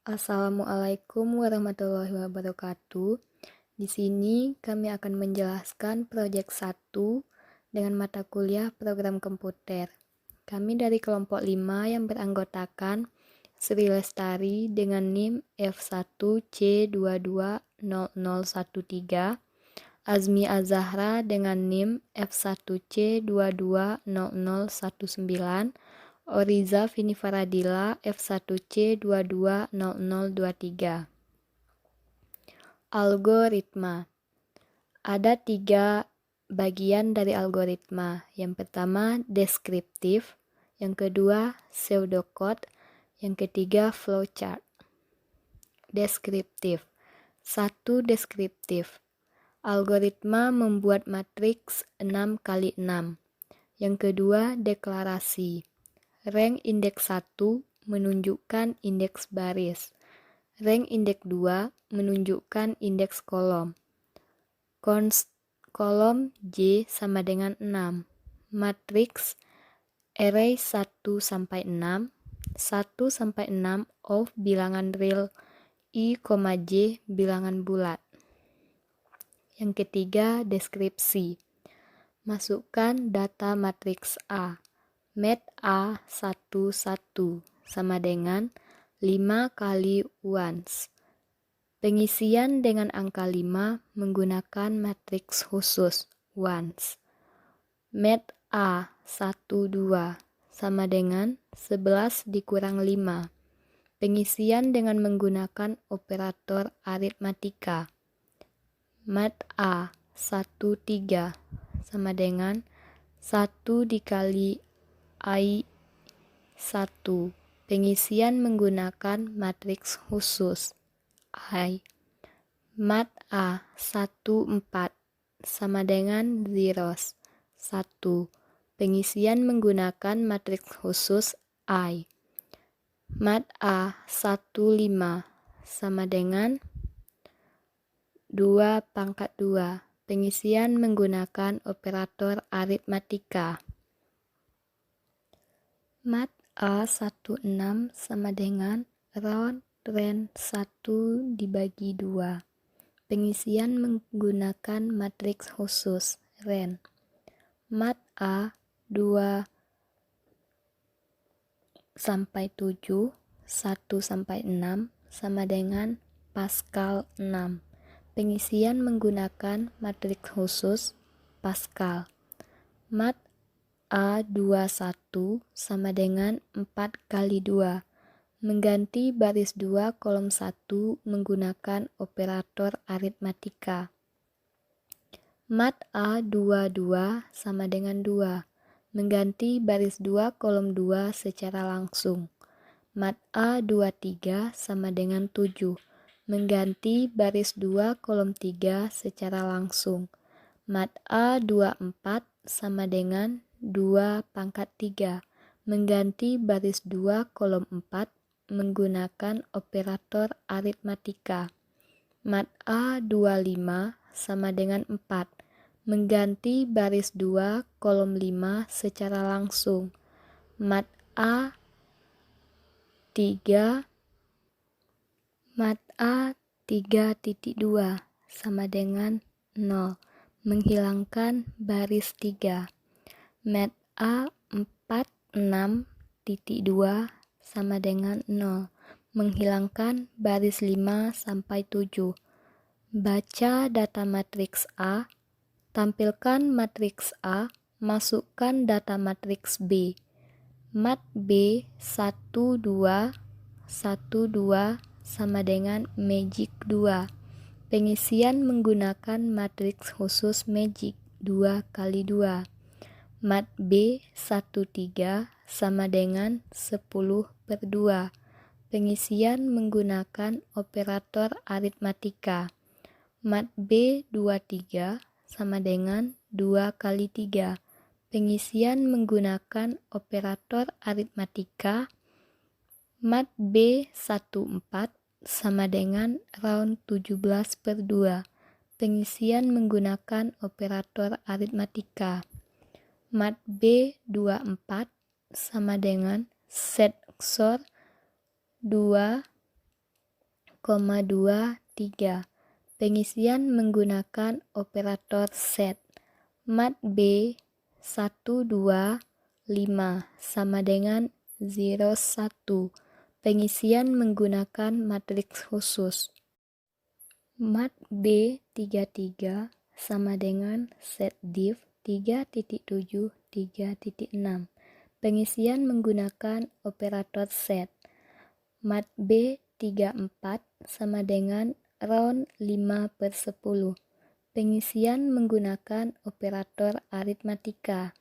Assalamualaikum warahmatullahi wabarakatuh. Di sini kami akan menjelaskan proyek 1 dengan mata kuliah program komputer. Kami dari kelompok 5 yang beranggotakan Sri Lestari dengan NIM F1C220013, Azmi Azahra dengan NIM F1C220019, Oriza Vini Faradila F1C220023. Algoritma. Ada 3 bagian dari algoritma. Yang pertama deskriptif, yang kedua pseudocode, yang ketiga flowchart. Deskriptif. 1. Deskriptif. Algoritma membuat matriks 6 kali 6. Yang kedua deklarasi. Rank indeks 1 menunjukkan indeks baris. Rank indeks 2 menunjukkan indeks kolom. Const kolom J sama dengan 6. Matriks array 1 sampai 6, 1 sampai 6 of bilangan real I, J bilangan bulat. Yang ketiga deskripsi. Masukkan data matriks A. Mat A11 sama dengan 5 kali ones. Pengisian dengan angka 5 menggunakan matriks khusus ones. Mat A12 sama dengan 11 dikurang 5. Pengisian dengan menggunakan operator aritmatika. Mat A13 sama dengan 1 dikali I1. Pengisian menggunakan matriks khusus I. Mat A14 sama dengan zeros 1. Pengisian menggunakan matriks khusus I. Mat A15 sama dengan 2 pangkat 2. Pengisian menggunakan operator aritmatika. Mat A16 sama dengan round ran 1 dibagi 2. Pengisian menggunakan matriks khusus ran. Mat A2 sampai 7, 1 sampai 6 sama dengan Pascal 6. Pengisian menggunakan matriks khusus Pascal. Mat A21 sama dengan 4 kali 2. Mengganti baris 2 kolom 1 menggunakan operator aritmatika. Mat A22 sama dengan 2. Mengganti baris 2 kolom 2 secara langsung. Mat A23 sama dengan 7. Mengganti baris 2 kolom 3 secara langsung. Mat A24 sama dengan 2 pangkat 3. Mengganti baris 2 kolom 4 menggunakan operator aritmatika. Mat A25 sama dengan 4. Mengganti baris 2 kolom 5 secara langsung. Mat A3.2 sama dengan 0. Menghilangkan baris 3. Mat A46.2 sama dengan 0. Menghilangkan baris 5 sampai 7. Baca data matriks A. Tampilkan matriks A. Masukkan data matriks B. Mat B12 sama dengan magic 2. Pengisian menggunakan matriks khusus magic 2 kali 2. Mat B13 sama dengan 10/2. Pengisian menggunakan operator aritmatika. Mat B23 sama dengan 2 kali 3. Pengisian menggunakan operator aritmatika. Mat B14 sama dengan round 17/2. Pengisian menggunakan operator aritmatika. Mat B24 sama dengan set XOR 2 3. Pengisian menggunakan operator set. Mat B 1, 2, 5 sama dengan 0, 1. Pengisian menggunakan matriks khusus. Mat B 33 sama dengan set div 3.7, 3.6. Pengisian menggunakan operator set. Mat B 34 sama dengan round 5/10. Pengisian menggunakan operator aritmatika.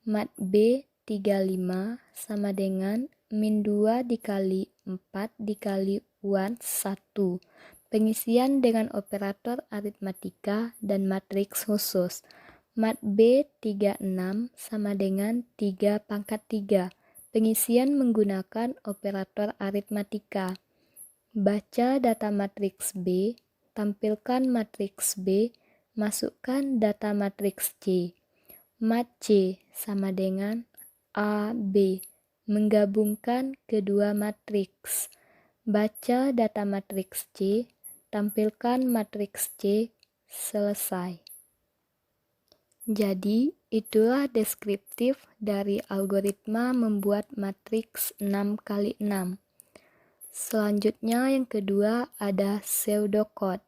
Mat B 35 sama dengan min 2 dikali 4 dikali 1, 1. Pengisian dengan operator aritmatika dan matriks khusus. Mat B 36 sama dengan 3 pangkat 3. Pengisian menggunakan operator aritmatika. Baca data matriks B, tampilkan matriks B, masukkan data matriks C. Mat C sama dengan A, B. Menggabungkan kedua matriks. Baca data matriks C, tampilkan matriks C, selesai. Jadi, itulah deskriptif dari algoritma membuat matriks 6x6. Selanjutnya yang kedua ada pseudocode.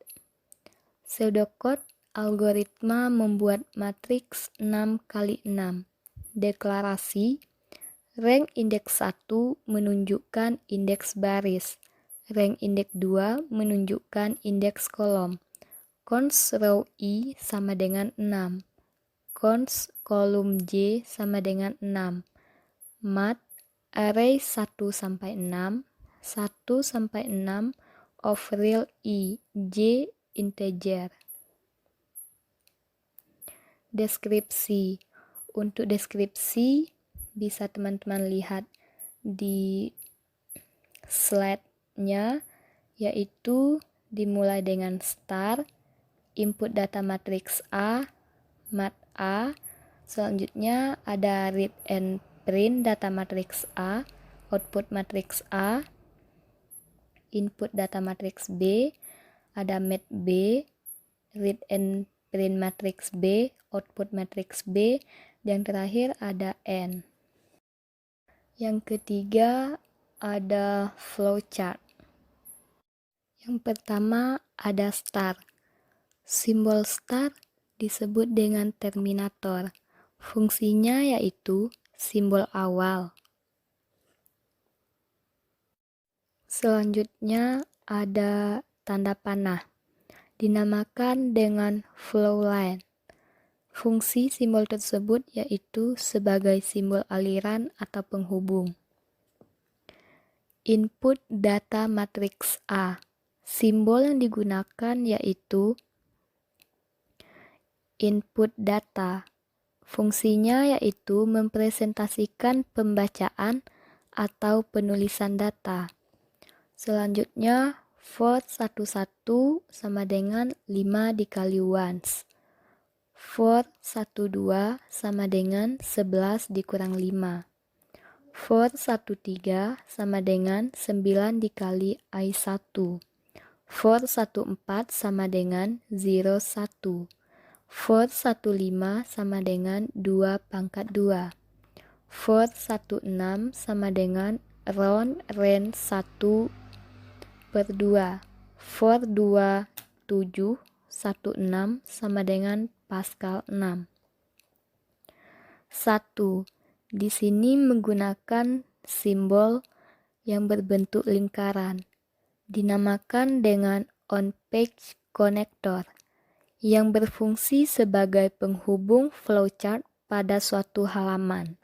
Pseudocode algoritma membuat matriks 6x6. Deklarasi. Rank indeks 1 menunjukkan indeks baris. Rank indeks 2 menunjukkan indeks kolom. Cons row I sama dengan 6. Cons kolom J sama dengan 6. Mat array 1 sampai 6, 1 sampai 6 of real I, J integer. Deskripsi. Untuk deskripsi bisa teman-teman lihat di slide-nya, yaitu dimulai dengan star, input data matriks A, mat A, selanjutnya ada read and print data matriks A, output matriks A, input data matriks B, ada mat B, read and print matriks B, output matriks B, dan terakhir ada N. Yang ketiga ada flowchart. Yang pertama ada star. Simbol star disebut dengan terminator. Fungsinya yaitu simbol awal. Selanjutnya ada tanda panah. Dinamakan dengan flow line. Fungsi simbol tersebut yaitu sebagai simbol aliran atau penghubung. Input data matriks A. Simbol yang digunakan yaitu input data. Fungsinya yaitu mempresentasikan pembacaan atau penulisan data. Selanjutnya, for 11 sama dengan 5 dikali ones. For 12 sama dengan 11 dikurang 5. For 13 sama dengan 9 dikali I1. For 14 sama dengan 0, 1. For 15 sama dengan 2 pangkat 2. For 16 sama dengan round range 1/2. For 27, 16 sama dengan Pascal 6. 1. Di sini menggunakan simbol yang berbentuk lingkaran. Dinamakan dengan on-page connector yang berfungsi sebagai penghubung flowchart pada suatu halaman.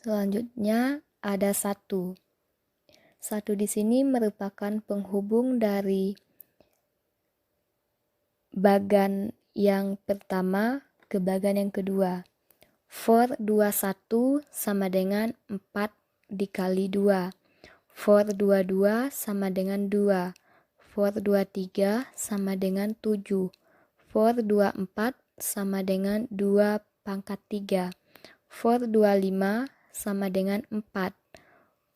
Selanjutnya ada 1. 1 di sini merupakan penghubung dari bagan yang pertama ke bagan yang kedua. For 21 sama dengan 4 dikali 2. For 22 sama dengan 2. For 23 sama dengan 7. For 24 sama dengan 2 pangkat 3. For 25 sama dengan 4.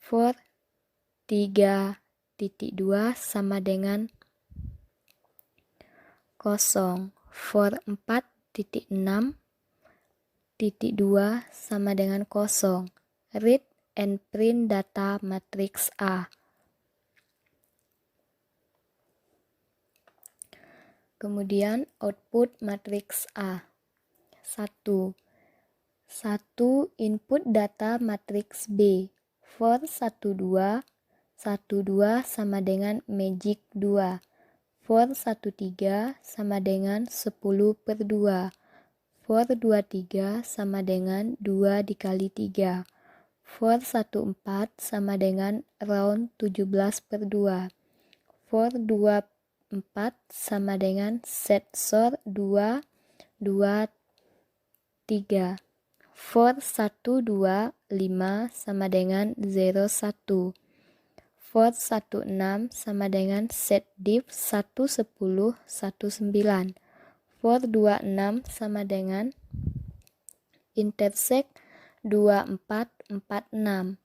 For 3.2 sama dengan 0. For 4.6.2 sama dengan 0. Read and print data matrix A. Kemudian output matriks A. 1. Input data matriks B. For 12 sama dengan magic 2. For 13 sama dengan 10/2. For 23 sama dengan 2 dikali 3. For 14 sama dengan round 17/2. For 24 sama dengan set sort 2, 2, 3. For 125 sama dengan 01. For 16 sama dengan set diff 110, 19. For 26 sama dengan intersect 2446.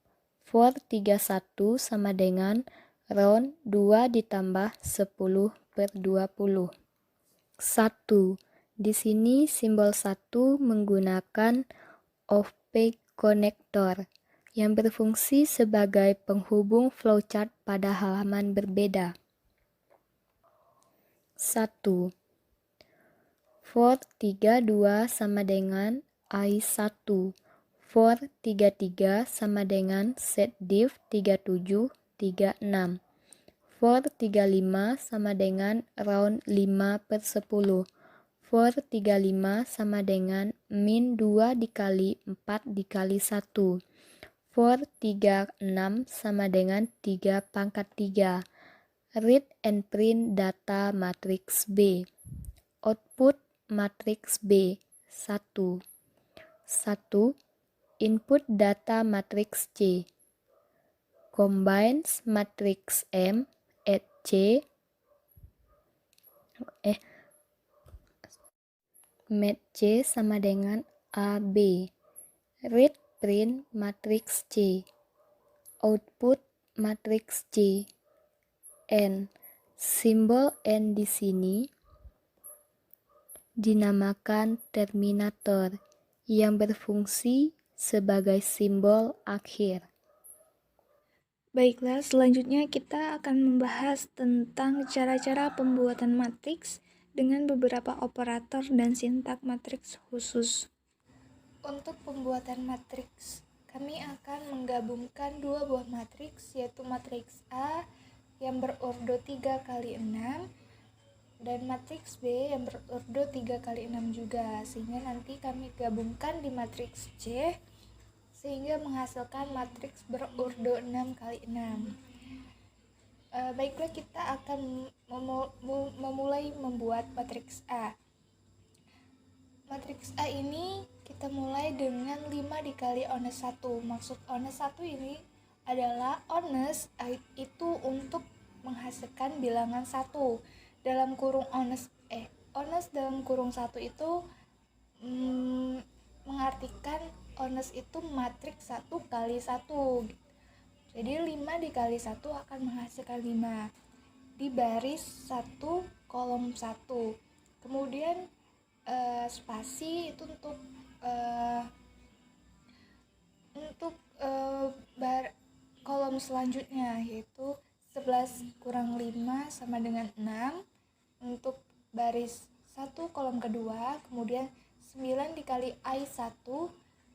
For 31 sama dengan round 2 ditambah 10/20. 1. Di sini simbol 1 menggunakan off-peak connector yang berfungsi sebagai penghubung flowchart pada halaman berbeda. 1. For 32 sama dengan I1. For 33 sama dengan set diff 37, 36. For 35 sama dengan round 5/10. For 35 sama dengan min 2 dikali 4 dikali 1. For 36 sama dengan 3/3. Read and print data matriks B. Output matriks B. 1. Input data matriks C. Combines matriks M at C mat C sama dengan AB. Read print matriks C. Output matriks C. N. Simbol N di sini dinamakan terminator yang berfungsi sebagai simbol akhir. Baiklah, selanjutnya kita akan membahas tentang cara-cara pembuatan matriks dengan beberapa operator dan sintak matriks khusus. Untuk pembuatan matriks, kami akan menggabungkan dua buah matriks, yaitu matriks A yang berordo 3x6 dan matriks B yang berordo 3x6 juga, sehingga nanti kami gabungkan di matriks C sehingga menghasilkan matriks berordo 6x6. Baiklah, kita akan memulai membuat matriks A. Matriks A ini kita mulai dengan 5 dikali ones 1. Maksud ones 1 ini adalah ones itu untuk menghasilkan bilangan 1. Dalam kurung ones dalam kurung 1 itu mengartikan ones itu matriks 1 kali 1. Jadi 5 dikali 1 akan menghasilkan 5 di baris 1 kolom 1. Kemudian spasi itu untuk kolom selanjutnya, yaitu 11 kurang 5 sama dengan 6 untuk baris 1 kolom kedua. Kemudian 9 dikali I1.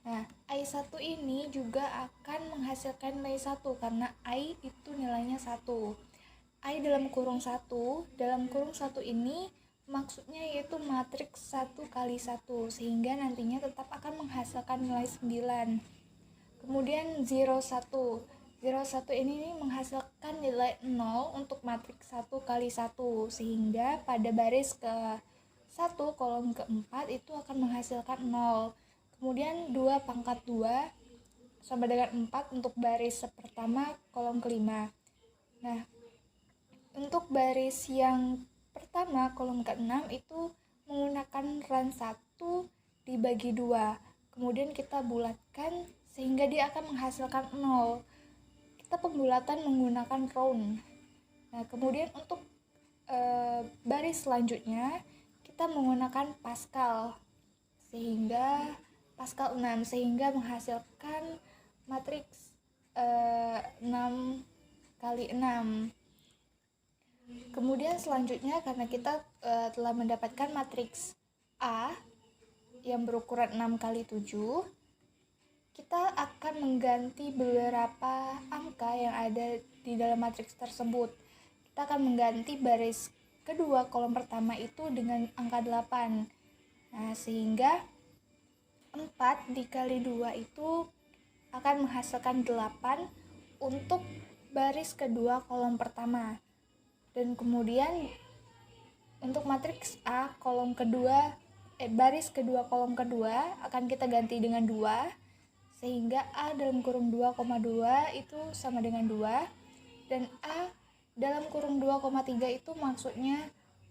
Nah, I1 ini juga akan menghasilkan nilai 1 karena I itu nilainya 1. I dalam kurung 1 ini maksudnya yaitu matriks 1 kali 1, sehingga nantinya tetap akan menghasilkan nilai 9. Kemudian 0, 1 ini menghasilkan nilai 0 untuk matriks 1 kali 1, sehingga pada baris ke 1 kolom keempat itu akan menghasilkan 0. Kemudian 2 pangkat 2 sama dengan 4 untuk baris pertama kolom kelima. Nah, untuk baris yang pertama kolom ke-6 itu menggunakan ran 1 dibagi 2. Kemudian kita bulatkan sehingga dia akan menghasilkan 0. kita pembulatan menggunakan round. Nah, kemudian untuk baris selanjutnya kita menggunakan Pascal 6 sehingga menghasilkan matriks 6 kali 6. Kemudian selanjutnya karena kita telah mendapatkan matriks A yang berukuran 6 kali 7, kita akan mengganti beberapa angka yang ada di dalam matriks tersebut. Kita akan mengganti baris kedua kolom pertama itu dengan angka 8. Nah, sehingga 4 dikali 2 itu akan menghasilkan 8 untuk baris kedua kolom pertama. Dan kemudian untuk matriks A kolom kedua baris kedua kolom kedua akan kita ganti dengan 2, sehingga A dalam kurung 2,2 itu sama dengan 2, dan A dalam kurung 2,3 itu maksudnya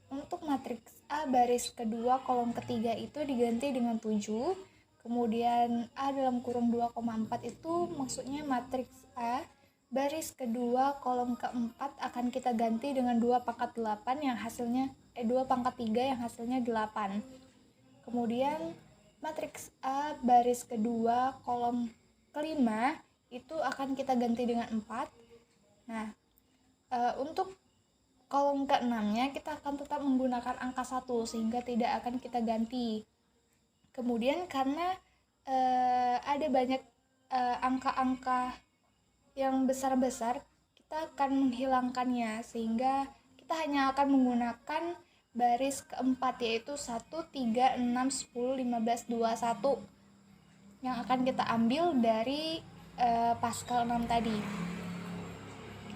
untuk matriks A baris kedua kolom ketiga itu diganti dengan 7, kemudian A dalam kurung 2,4 itu maksudnya matriks A baris kedua kolom keempat akan kita ganti dengan 2 pangkat 8 yang hasilnya 2 pangkat 3 yang hasilnya 8. Kemudian matriks A baris kedua kolom kelima itu akan kita ganti dengan 4. Nah, untuk kolom ke-6-nya kita akan tetap menggunakan angka 1 sehingga tidak akan kita ganti. Kemudian karena ada banyak angka-angka yang besar-besar, kita akan menghilangkannya sehingga kita hanya akan menggunakan baris keempat, yaitu 1, 3, 6, 10, 15, 21 yang akan kita ambil dari Pascal 6 tadi.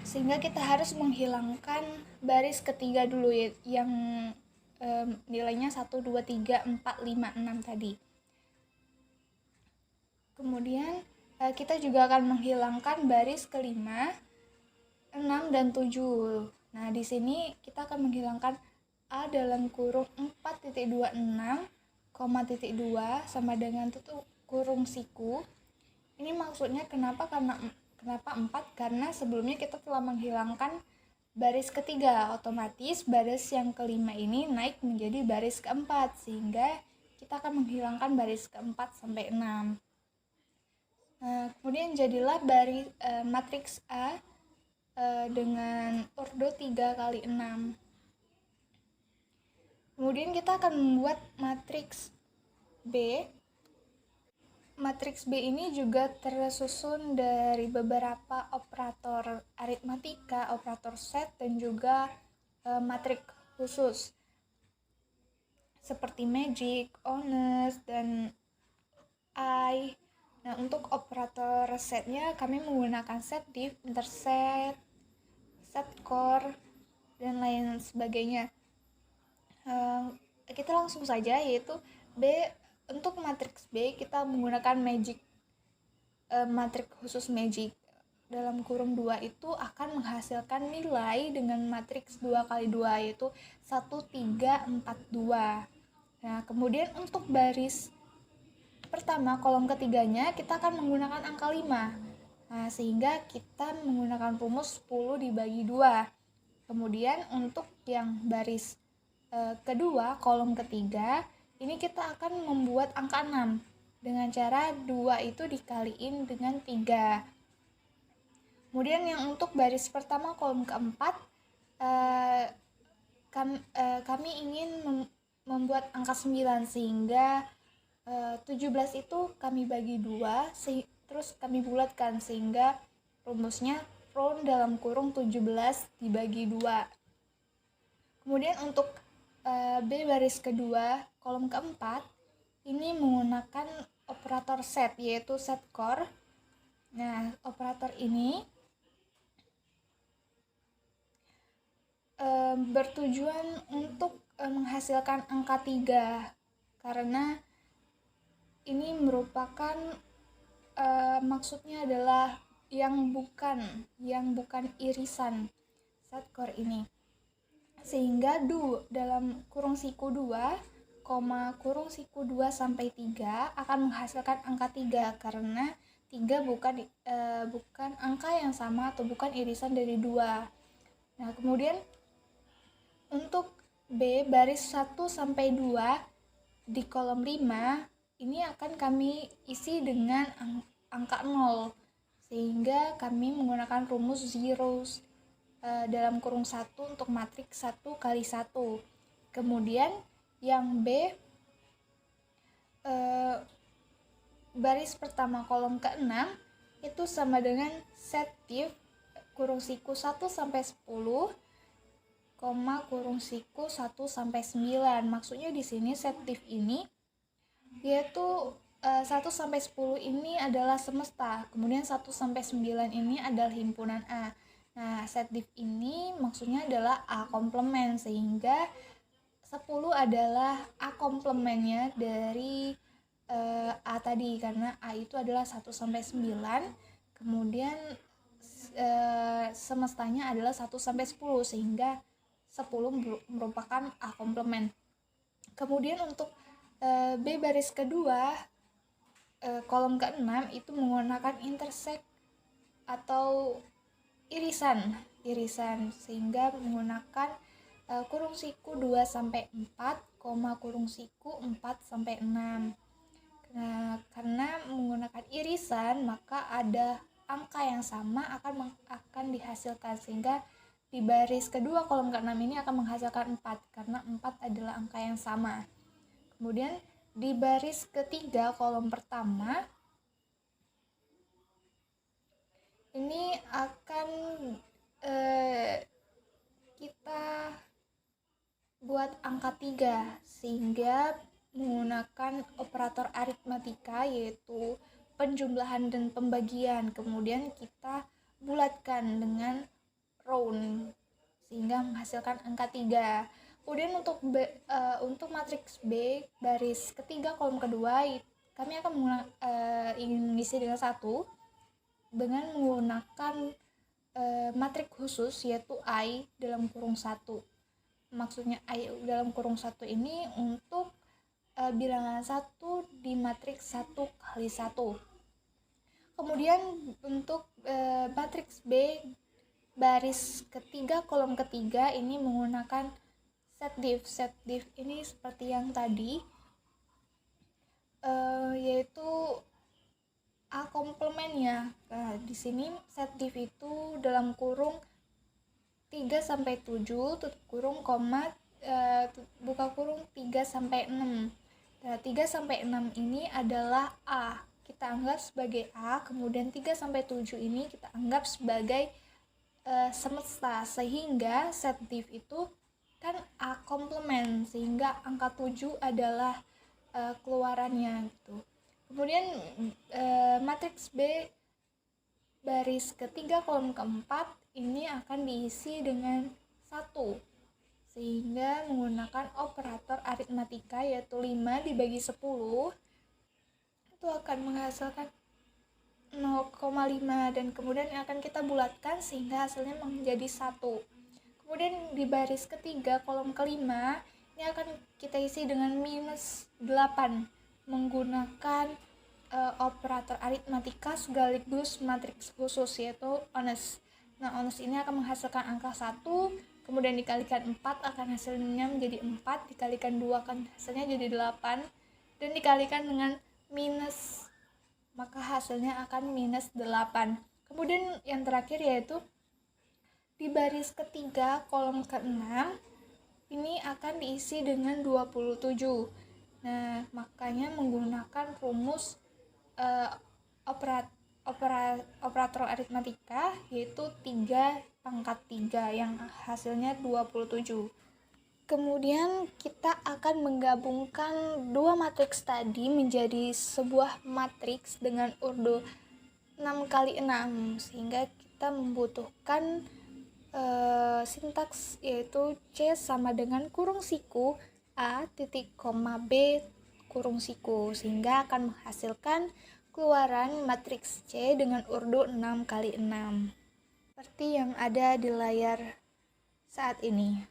Sehingga kita harus menghilangkan baris ketiga dulu yang nilainya 1, 2, 3, 4, 5, 6 tadi. Kemudian kita juga akan menghilangkan baris kelima, 6 dan 7. Nah, di sini kita akan menghilangkan A dalam kurung 4.26, 2 sama dengan tutup kurung siku. Ini maksudnya kenapa 4? Karena sebelumnya kita telah menghilangkan baris ketiga, otomatis baris yang kelima ini naik menjadi baris keempat, sehingga kita akan menghilangkan baris keempat sampai 6. Nah, kemudian jadilah matriks A dengan ordo 3 kali 6. Kemudian kita akan membuat matriks B. Matriks B ini juga tersusun dari beberapa operator aritmatika, operator set, dan juga matriks khusus seperti magic, honest, dan I. Nah, untuk operator setnya kami menggunakan set diff, interset, set core, dan lain sebagainya. Kita langsung saja, yaitu B. Untuk matriks B kita menggunakan magic, matriks khusus magic dalam kurung 2 itu akan menghasilkan nilai dengan matriks 2 kali 2, yaitu 1, 3, 4, 2. Nah, kemudian untuk baris pertama kolom ketiganya kita akan menggunakan angka 5. Nah, sehingga kita menggunakan rumus 10 dibagi 2. Kemudian untuk yang baris kedua kolom ketiga ini kita akan membuat angka 6 dengan cara 2 itu dikaliin dengan 3. Kemudian yang untuk baris pertama kolom keempat kami ingin membuat angka 9, sehingga 17 itu kami bagi 2 terus kami bulatkan sehingga rumusnya round dalam kurung 17 dibagi 2. Kemudian untuk B baris kedua kolom keempat ini menggunakan operator set, yaitu set core. Nah, operator ini bertujuan untuk menghasilkan angka 3 karena ini merupakan maksudnya adalah yang bukan irisan set core ini. Sehingga dalam kurung siku 2, kurung siku 2 sampai 3 akan menghasilkan angka 3 karena 3 bukan angka yang sama atau bukan irisan dari 2. Nah, kemudian untuk B baris 1 sampai 2 di kolom 5 ini akan kami isi dengan angka 0, sehingga kami menggunakan rumus zeros dalam kurung 1 untuk matriks 1 kali 1. Kemudian yang B baris pertama kolom ke-6 itu sama dengan set div kurung siku 1 sampai 10, kurung siku 1 sampai 9. Maksudnya di sini set div ini yaitu 1 sampai 10 ini adalah semesta, kemudian 1 sampai 9 ini adalah himpunan A. Nah, set div ini maksudnya adalah A komplement, sehingga 10 adalah A komplementnya dari A tadi, karena A itu adalah 1 sampai 9, kemudian semestanya adalah 1 sampai 10, sehingga 10 merupakan A komplement. Kemudian untuk B baris kedua kolom ke-6 itu menggunakan intersect atau irisan, sehingga menggunakan kurung siku 2 sampai 4, kurung siku 4 sampai 6. Nah, karena menggunakan irisan, maka ada angka yang sama akan dihasilkan, sehingga di baris kedua kolom ke-6 ini akan menghasilkan 4, karena 4 adalah angka yang sama. Kemudian di baris ketiga kolom pertama ini akan kita buat angka 3, sehingga menggunakan operator aritmatika yaitu penjumlahan dan pembagian, kemudian kita bulatkan dengan round sehingga menghasilkan angka 3. Kemudian untuk matriks B baris ketiga kolom kedua kami akan ingin mengisi dengan 1 dengan menggunakan matriks khusus yaitu I dalam kurung 1. Maksudnya I dalam kurung 1 ini untuk bilangan 1 di matriks 1 kali 1. Kemudian untuk matriks B baris ketiga kolom ketiga ini menggunakan set div ini seperti yang tadi, yaitu A komplementnya. Nah, di sini set div itu dalam kurung 3 sampai 7 tutup kurung buka kurung 3 sampai 6. Nah, 3 sampai 6 ini adalah A. Kita anggap sebagai A, kemudian 3 sampai 7 ini kita anggap sebagai semesta, sehingga set div itu kan A komplement, sehingga angka 7 adalah keluarannya gitu. Kemudian matriks B baris ketiga kolom keempat ini akan diisi dengan 1, sehingga menggunakan operator aritmatika yaitu 5 dibagi 10 itu akan menghasilkan 0,5, dan kemudian akan kita bulatkan sehingga hasilnya menjadi 1. Kemudian di baris ketiga kolom kelima ini akan kita isi dengan minus 8 menggunakan operator aritmatika sekaligus matriks khusus yaitu honest. Nah, honest ini akan menghasilkan angka 1, kemudian dikalikan 4 akan hasilnya menjadi 4, dikalikan 2 akan hasilnya jadi 8, dan dikalikan dengan minus, maka hasilnya akan minus 8. Kemudian yang terakhir yaitu di baris ketiga kolom ke-6 ini akan diisi dengan 27. Nah, makanya menggunakan rumus operator aritmatika yaitu 3 pangkat 3 yang hasilnya 27. Kemudian kita akan menggabungkan dua matriks tadi menjadi sebuah matriks dengan urut 6 kali 6, sehingga kita membutuhkan sintaks yaitu C sama dengan kurung siku A titik koma B kurung siku, sehingga akan menghasilkan keluaran matriks C dengan urut 6 kali 6 seperti yang ada di layar saat ini.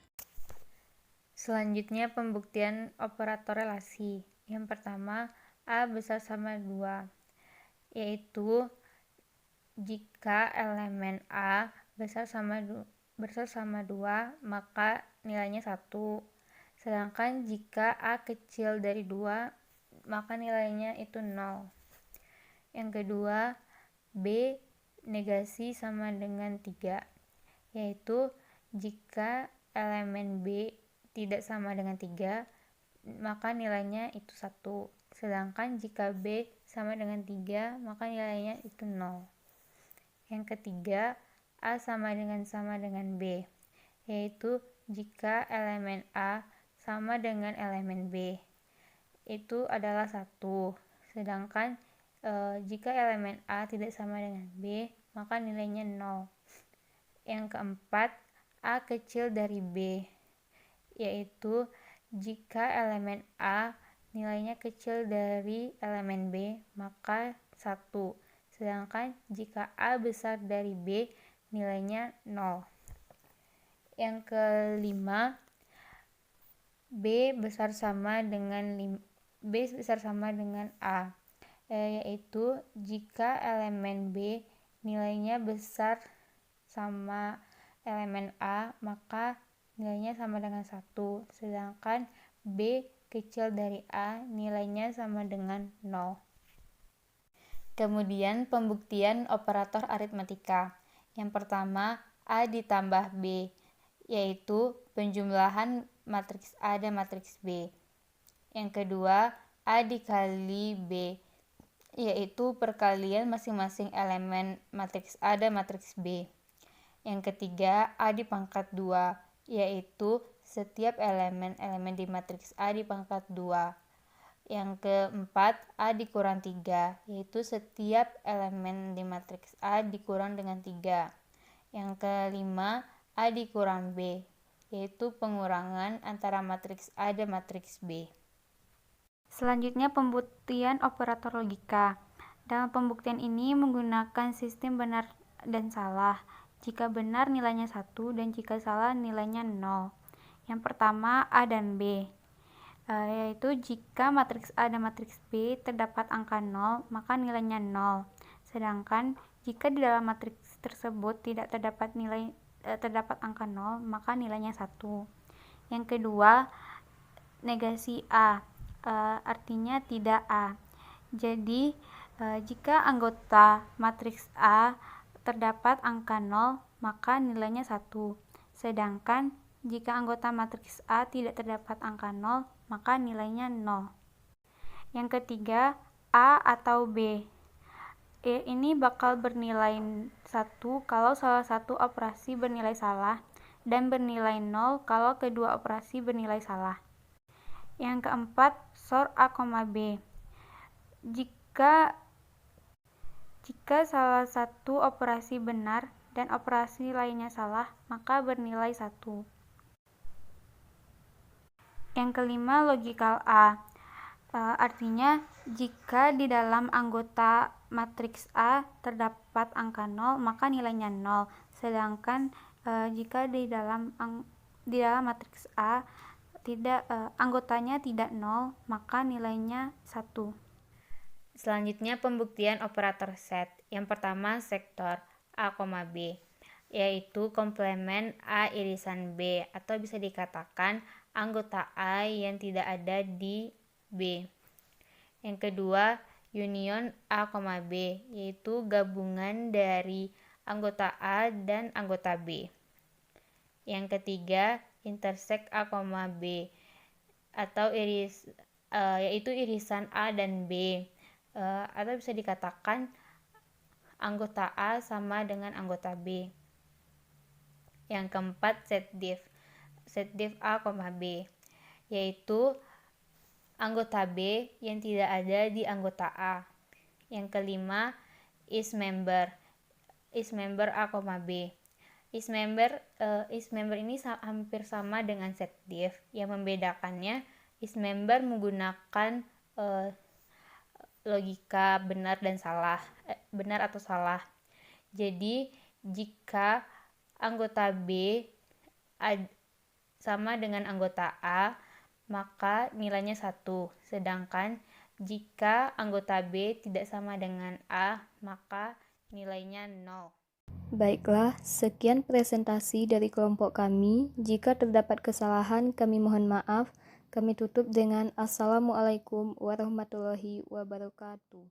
Selanjutnya pembuktian operator relasi. Yang pertama, A besar sama 2. yaitu jika elemen A besar sama 2, maka nilainya 1. Sedangkan jika A kecil dari 2, maka nilainya itu 0. Yang kedua, B negasi sama dengan 3, yaitu jika elemen B tidak sama dengan 3, maka nilainya itu 1. Sedangkan jika B sama dengan 3, maka nilainya itu 0. Yang ketiga, A sama dengan B, yaitu jika elemen A sama dengan elemen B, itu adalah 1. Sedangkan jika elemen A tidak sama dengan B, maka nilainya 0. Yang keempat, A kecil dari B, yaitu jika elemen A nilainya kecil dari elemen B, maka 1. Sedangkan jika A besar dari B, nilainya 0. Yang kelima, B besar sama dengan A, yaitu jika elemen B nilainya besar sama elemen A, maka nilainya sama dengan 1. Sedangkan B kecil dari A nilainya sama dengan 0. Kemudian pembuktian operator aritmatika. Yang pertama, A ditambah B, yaitu penjumlahan matriks A dan matriks B. Yang kedua, A dikali B, yaitu perkalian masing-masing elemen matriks A dan matriks B. Yang ketiga, A di pangkat 2, yaitu setiap elemen di matriks A di pangkat 2. Yang keempat, A dikurang 3, yaitu setiap elemen di matriks A dikurang dengan 3. Yang kelima, A dikurang B, yaitu pengurangan antara matriks A dan matriks B. Selanjutnya, pembuktian operator logika. Dalam pembuktian ini menggunakan sistem benar dan salah. Jika benar nilainya 1 dan jika salah nilainya 0. Yang pertama, A dan B. Yaitu jika matriks A dan matriks B terdapat angka 0, maka nilainya 0. Sedangkan jika di dalam matriks tersebut tidak terdapat angka 0, maka nilainya 1. Yang kedua, negasi A, artinya tidak A. Jadi, jika anggota matriks A terdapat angka 0, maka nilainya 1. Sedangkan jika anggota matriks A tidak terdapat angka 0, maka nilainya 0. Yang ketiga, A atau B. Ini bakal bernilai 1 kalau salah satu operasi bernilai salah dan bernilai 0 kalau kedua operasi bernilai salah. Yang keempat, SOR A, B. Jika salah satu operasi benar dan operasi lainnya salah, maka bernilai 1. Yang kelima, logikal A. Artinya, jika di dalam anggota matriks A terdapat angka 0, maka nilainya 0. Sedangkan jika di dalam matriks A anggotanya tidak 0, maka nilainya 1. Selanjutnya, pembuktian operator set. Yang pertama, sektor A, B, yaitu komplemen A irisan B, atau bisa dikatakan anggota A yang tidak ada di B. Yang kedua, union A, B, yaitu gabungan dari anggota A dan anggota B. Yang ketiga, intersect A, B, atau yaitu irisan A dan B, atau bisa dikatakan anggota A sama dengan anggota B. Yang keempat, set div A, B, yaitu anggota B yang tidak ada di anggota A. Yang kelima, is member A, B. Is member ini hampir sama dengan set div. Yang membedakannya, is member menggunakan logika benar atau salah. Jadi, jika anggota B sama dengan anggota A, maka nilainya 1. Sedangkan Jika anggota B tidak sama dengan A, maka nilainya 0. Baiklah, sekian presentasi dari kelompok kami. Jika terdapat kesalahan, kami mohon maaf. Kami tutup dengan Assalamualaikum warahmatullahi wabarakatuh.